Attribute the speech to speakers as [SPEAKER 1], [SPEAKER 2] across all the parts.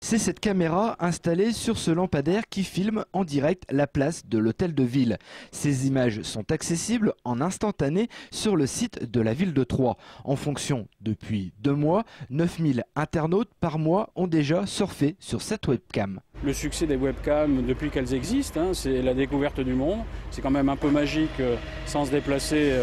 [SPEAKER 1] C'est cette caméra installée sur ce lampadaire qui filme en direct la place de l'hôtel de ville. Ces images sont accessibles en instantané sur le site de la ville de Troyes. En fonction, depuis 2 mois, 9000 internautes par mois ont déjà surfé sur cette webcam.
[SPEAKER 2] Le succès des webcams depuis qu'elles existent, c'est la découverte du monde. C'est quand même un peu magique sans se déplacer,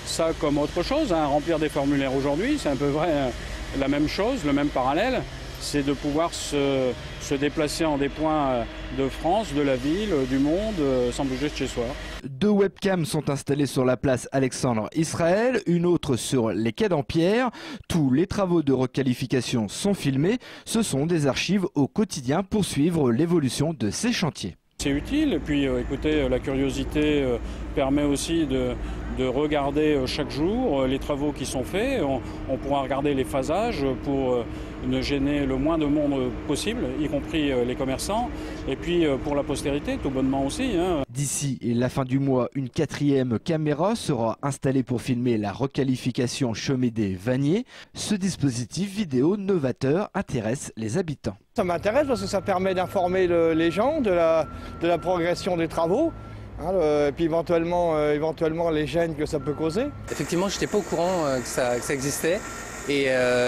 [SPEAKER 2] ça comme autre chose. Remplir des formulaires aujourd'hui, c'est un peu vrai, la même chose, le même parallèle. C'est de pouvoir se déplacer en des points de France, de la ville, du monde, sans bouger de chez soi.
[SPEAKER 1] 2 webcams sont installées sur la place Alexandre-Israël, une autre sur les quais d'Ampierre. Tous les travaux de requalification sont filmés. Ce sont des archives au quotidien pour suivre l'évolution de ces chantiers.
[SPEAKER 2] C'est utile et puis écoutez, la curiosité permet aussi de regarder chaque jour les travaux qui sont faits. On pourra regarder les phasages pour ne gêner le moins de monde possible, y compris les commerçants. Et puis pour la postérité, tout bonnement aussi.
[SPEAKER 1] D'ici la fin du mois, une 4e caméra sera installée pour filmer la requalification Chomédé-Vanier. Ce dispositif vidéo novateur intéresse les habitants.
[SPEAKER 3] Ça m'intéresse parce que ça permet d'informer les gens de la progression des travaux. Et puis éventuellement les gênes que ça peut causer.
[SPEAKER 4] Effectivement, je n'étais pas au courant que ça existait et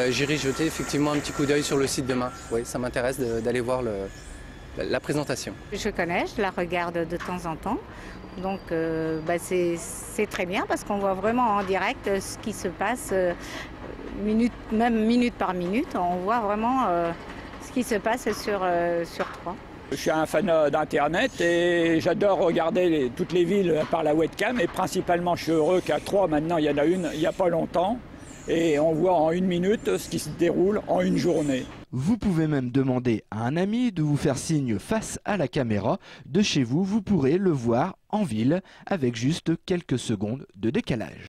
[SPEAKER 4] j'irai jeter effectivement un petit coup d'œil sur le site demain. Oui, ça m'intéresse d'aller voir la présentation.
[SPEAKER 5] Je connais, je la regarde de temps en temps. Donc c'est très bien parce qu'on voit vraiment en direct ce qui se passe, même minute par minute. On voit vraiment ce qui se passe sur Troyes.
[SPEAKER 6] Je suis un fan d'internet et j'adore regarder toutes les villes par la webcam et principalement je suis heureux qu'à Troyes maintenant il y en a une il n'y a pas longtemps et on voit en 1 minute ce qui se déroule en 1 journée.
[SPEAKER 1] Vous pouvez même demander à un ami de vous faire signe face à la caméra. De chez vous, vous pourrez le voir en ville avec juste quelques secondes de décalage.